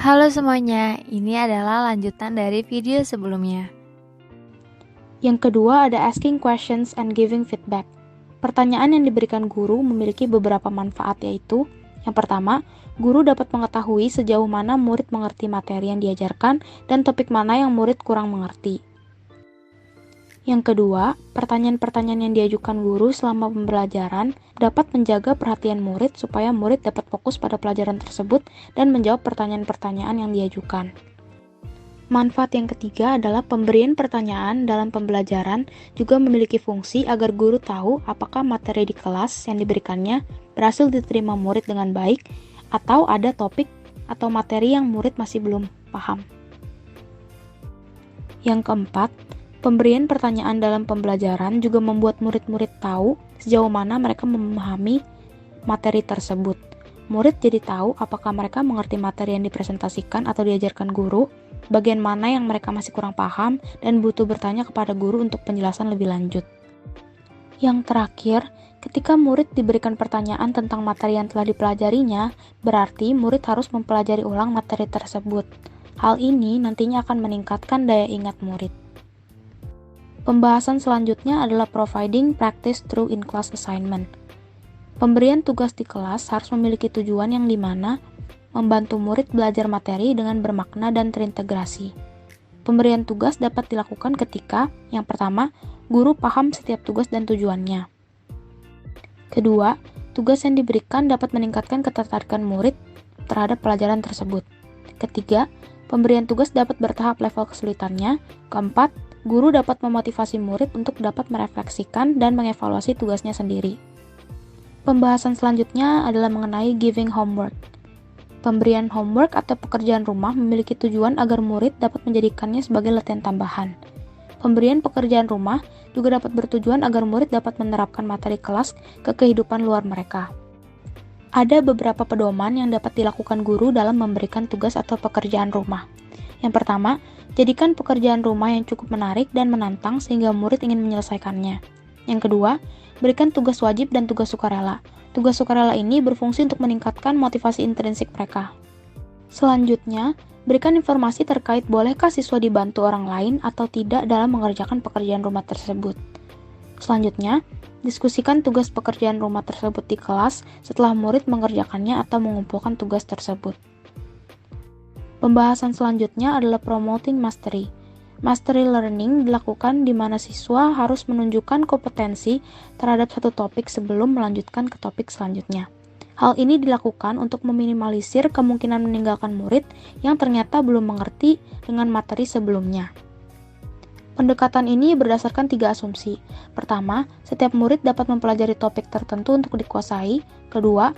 Halo semuanya, ini adalah lanjutan dari video sebelumnya. Yang kedua ada asking questions and giving feedback. Pertanyaan yang diberikan guru memiliki beberapa manfaat, yaitu yang pertama, guru dapat mengetahui sejauh mana murid mengerti materi yang diajarkan dan topik mana yang murid kurang mengerti. Yang kedua, pertanyaan-pertanyaan yang diajukan guru selama pembelajaran dapat menjaga perhatian murid supaya murid dapat fokus pada pelajaran tersebut dan menjawab pertanyaan-pertanyaan yang diajukan. Manfaat yang ketiga adalah pemberian pertanyaan dalam pembelajaran juga memiliki fungsi agar guru tahu apakah materi di kelas yang diberikannya berhasil diterima murid dengan baik atau ada topik atau materi yang murid masih belum paham. Yang keempat, pemberian pertanyaan dalam pembelajaran juga membuat murid-murid tahu sejauh mana mereka memahami materi tersebut. Murid jadi tahu apakah mereka mengerti materi yang dipresentasikan atau diajarkan guru, bagian mana yang mereka masih kurang paham, dan butuh bertanya kepada guru untuk penjelasan lebih lanjut. Yang terakhir, ketika murid diberikan pertanyaan tentang materi yang telah dipelajarinya, berarti murid harus mempelajari ulang materi tersebut. Hal ini nantinya akan meningkatkan daya ingat murid. Pembahasan selanjutnya adalah providing practice through in-class assignment. Pemberian tugas di kelas harus memiliki tujuan yang dimana membantu murid belajar materi dengan bermakna dan terintegrasi. Pemberian tugas dapat dilakukan ketika, yang pertama, guru paham setiap tugas dan tujuannya. Kedua, tugas yang diberikan dapat meningkatkan ketertarikan murid terhadap pelajaran tersebut. Ketiga, pemberian tugas dapat bertahap level kesulitannya. Keempat, guru dapat memotivasi murid untuk dapat merefleksikan dan mengevaluasi tugasnya sendiri. Pembahasan selanjutnya adalah mengenai giving homework. Pemberian homework atau pekerjaan rumah memiliki tujuan agar murid dapat menjadikannya sebagai latihan tambahan. Pemberian pekerjaan rumah juga dapat bertujuan agar murid dapat menerapkan materi kelas ke kehidupan luar mereka. Ada beberapa pedoman yang dapat dilakukan guru dalam memberikan tugas atau pekerjaan rumah. Yang pertama, jadikan pekerjaan rumah yang cukup menarik dan menantang sehingga murid ingin menyelesaikannya. Yang kedua, berikan tugas wajib dan tugas sukarela. Tugas sukarela ini berfungsi untuk meningkatkan motivasi intrinsik mereka. Selanjutnya, berikan informasi terkait bolehkah siswa dibantu orang lain atau tidak dalam mengerjakan pekerjaan rumah tersebut. Selanjutnya, diskusikan tugas pekerjaan rumah tersebut di kelas setelah murid mengerjakannya atau mengumpulkan tugas tersebut. Pembahasan selanjutnya adalah promoting mastery. Mastery learning dilakukan di mana siswa harus menunjukkan kompetensi terhadap satu topik sebelum melanjutkan ke topik selanjutnya. Hal ini dilakukan untuk meminimalisir kemungkinan meninggalkan murid yang ternyata belum mengerti dengan materi sebelumnya. Pendekatan ini berdasarkan 3 asumsi. Pertama, setiap murid dapat mempelajari topik tertentu untuk dikuasai. Kedua,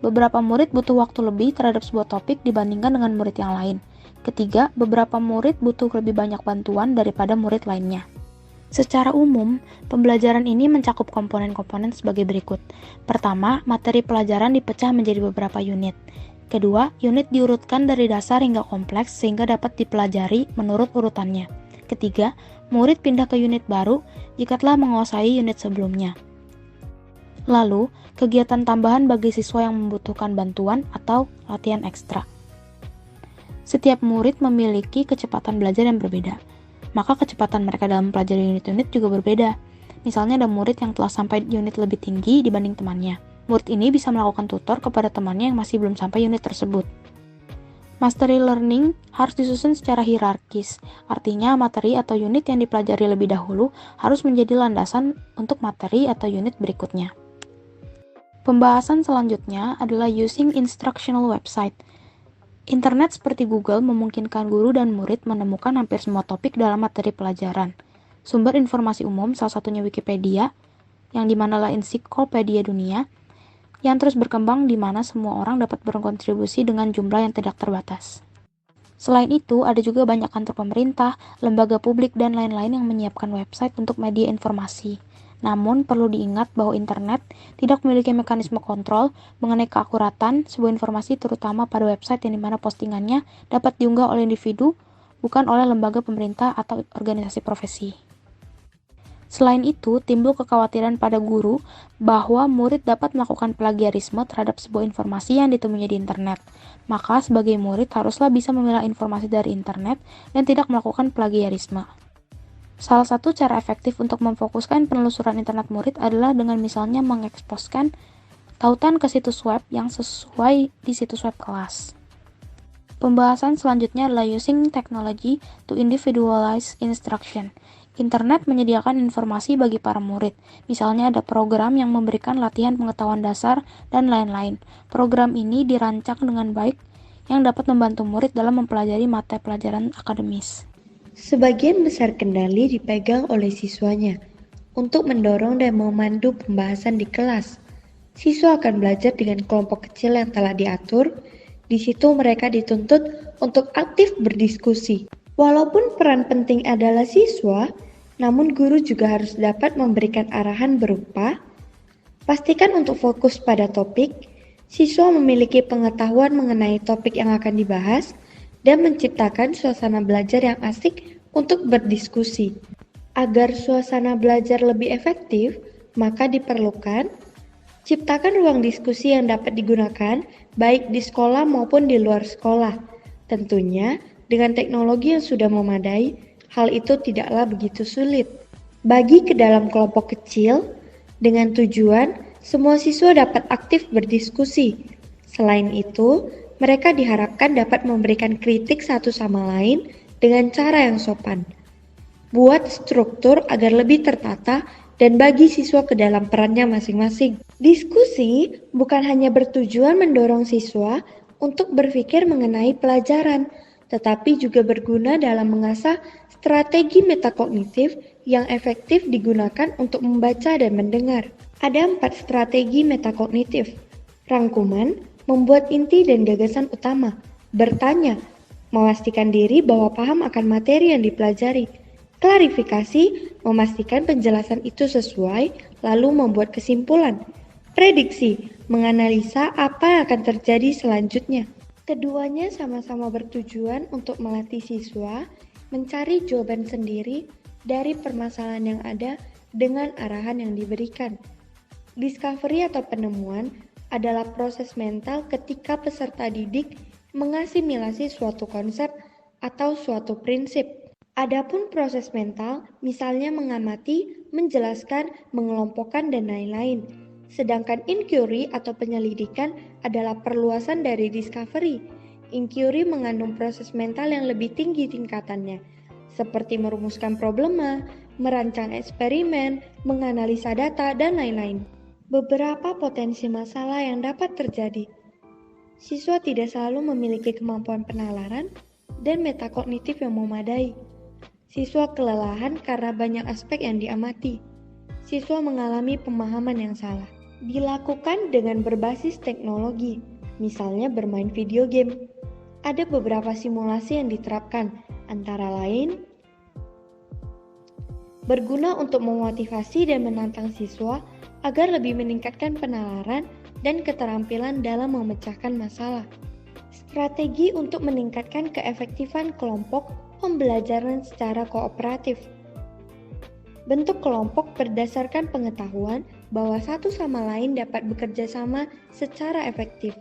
beberapa murid butuh waktu lebih terhadap sebuah topik dibandingkan dengan murid yang lain. Ketiga, beberapa murid butuh lebih banyak bantuan daripada murid lainnya. Secara umum, pembelajaran ini mencakup komponen-komponen sebagai berikut. Pertama, materi pelajaran dipecah menjadi beberapa unit. Kedua, unit diurutkan dari dasar hingga kompleks sehingga dapat dipelajari menurut urutannya. Ketiga, murid pindah ke unit baru jika telah menguasai unit sebelumnya. Lalu, kegiatan tambahan bagi siswa yang membutuhkan bantuan atau latihan ekstra. Setiap murid memiliki kecepatan belajar yang berbeda, maka kecepatan mereka dalam mempelajari unit-unit juga berbeda. Misalnya ada murid yang telah sampai unit lebih tinggi dibanding temannya. Murid ini bisa melakukan tutor kepada temannya yang masih belum sampai unit tersebut. Mastery learning harus disusun secara hierarkis, artinya materi atau unit yang dipelajari lebih dahulu harus menjadi landasan untuk materi atau unit berikutnya. Pembahasan selanjutnya adalah using instructional website. Internet seperti Google memungkinkan guru dan murid menemukan hampir semua topik dalam materi pelajaran. Sumber informasi umum salah satunya Wikipedia, yang dimana adalah ensiklopedia dunia, yang terus berkembang di mana semua orang dapat berkontribusi dengan jumlah yang tidak terbatas. Selain itu, ada juga banyak kantor pemerintah, lembaga publik, dan lain-lain yang menyiapkan website untuk media informasi. Namun, perlu diingat bahwa internet tidak memiliki mekanisme kontrol mengenai keakuratan sebuah informasi terutama pada website yang dimana postingannya dapat diunggah oleh individu, bukan oleh lembaga pemerintah atau organisasi profesi. Selain itu, timbul kekhawatiran pada guru bahwa murid dapat melakukan plagiarisme terhadap sebuah informasi yang ditemuinya di internet. Maka sebagai murid haruslah bisa memilah informasi dari internet dan tidak melakukan plagiarisme. Salah satu cara efektif untuk memfokuskan penelusuran internet murid adalah dengan misalnya mengeksposkan tautan ke situs web yang sesuai di situs web kelas. Pembahasan selanjutnya adalah using technology to individualize instruction. Internet menyediakan informasi bagi para murid. Misalnya ada program yang memberikan latihan pengetahuan dasar dan lain-lain. Program ini dirancang dengan baik yang dapat membantu murid dalam mempelajari mata pelajaran akademis. Sebagian besar kendali dipegang oleh siswanya untuk mendorong dan memandu pembahasan di kelas. Siswa akan belajar dengan kelompok kecil yang telah diatur. Di situ mereka dituntut untuk aktif berdiskusi. Walaupun peran penting adalah siswa, namun guru juga harus dapat memberikan arahan berupa pastikan untuk fokus pada topik, siswa memiliki pengetahuan mengenai topik yang akan dibahas, dan menciptakan suasana belajar yang asik untuk berdiskusi. Agar suasana belajar lebih efektif, maka diperlukan ciptakan ruang diskusi yang dapat digunakan baik di sekolah maupun di luar sekolah. Tentunya dengan teknologi yang sudah memadai, hal itu tidaklah begitu sulit. Bagi ke dalam kelompok kecil, dengan tujuan semua siswa dapat aktif berdiskusi. Selain itu, mereka diharapkan dapat memberikan kritik satu sama lain dengan cara yang sopan. Buat struktur agar lebih tertata dan bagi siswa ke dalam perannya masing-masing. Diskusi bukan hanya bertujuan mendorong siswa untuk berpikir mengenai pelajaran, tetapi juga berguna dalam mengasah strategi metakognitif yang efektif digunakan untuk membaca dan mendengar. Ada 4 strategi metakognitif. Rangkuman, membuat inti dan gagasan utama. Bertanya, memastikan diri bahwa paham akan materi yang dipelajari. Klarifikasi, memastikan penjelasan itu sesuai, lalu membuat kesimpulan. Prediksi, menganalisa apa yang akan terjadi selanjutnya. Keduanya sama-sama bertujuan untuk melatih siswa mencari jawaban sendiri dari permasalahan yang ada dengan arahan yang diberikan. Discovery atau penemuan adalah proses mental ketika peserta didik mengasimilasi suatu konsep atau suatu prinsip. Adapun proses mental, misalnya mengamati, menjelaskan, mengelompokkan, dan lain-lain. Sedangkan inquiry atau penyelidikan adalah perluasan dari discovery. Inquiry mengandung proses mental yang lebih tinggi tingkatannya, seperti merumuskan problema, merancang eksperimen, menganalisa data, dan lain-lain. Beberapa potensi masalah yang dapat terjadi. Siswa tidak selalu memiliki kemampuan penalaran dan metakognitif yang memadai. Siswa kelelahan karena banyak aspek yang diamati. Siswa mengalami pemahaman yang salah. Dilakukan dengan berbasis teknologi, misalnya bermain video game. Ada beberapa simulasi yang diterapkan, antara lain berguna untuk memotivasi dan menantang siswa agar lebih meningkatkan penalaran dan keterampilan dalam memecahkan masalah. Strategi untuk meningkatkan keefektifan kelompok pembelajaran secara kooperatif. Bentuk kelompok berdasarkan pengetahuan bahwa satu sama lain dapat bekerja sama secara efektif.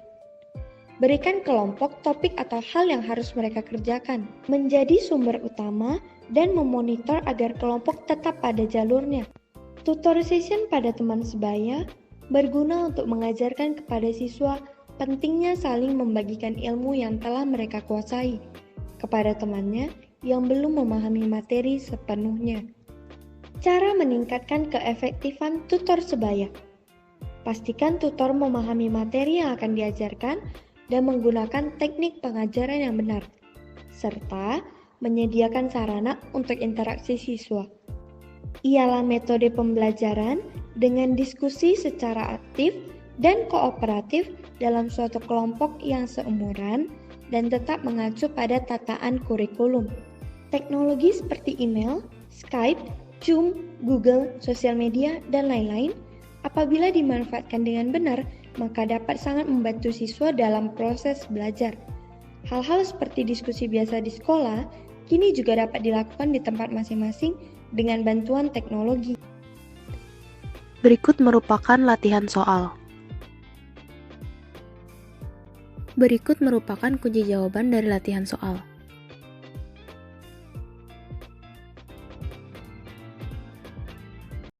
Berikan kelompok topik atau hal yang harus mereka kerjakan, menjadi sumber utama dan memonitor agar kelompok tetap pada jalurnya. Tutor session pada teman sebaya berguna untuk mengajarkan kepada siswa pentingnya saling membagikan ilmu yang telah mereka kuasai kepada temannya yang belum memahami materi sepenuhnya. Cara meningkatkan keefektifan tutor sebaya. Pastikan tutor memahami materi yang akan diajarkan dan menggunakan teknik pengajaran yang benar, serta menyediakan sarana untuk interaksi siswa. Ialah metode pembelajaran dengan diskusi secara aktif dan kooperatif dalam suatu kelompok yang seumuran dan tetap mengacu pada tataan kurikulum. Teknologi seperti email, Skype, Zoom, Google, sosial media, dan lain-lain apabila dimanfaatkan dengan benar, maka dapat sangat membantu siswa dalam proses belajar. Hal-hal seperti diskusi biasa di sekolah kini juga dapat dilakukan di tempat masing-masing dengan bantuan teknologi. Berikut merupakan latihan soal. Berikut merupakan kunci jawaban dari latihan soal.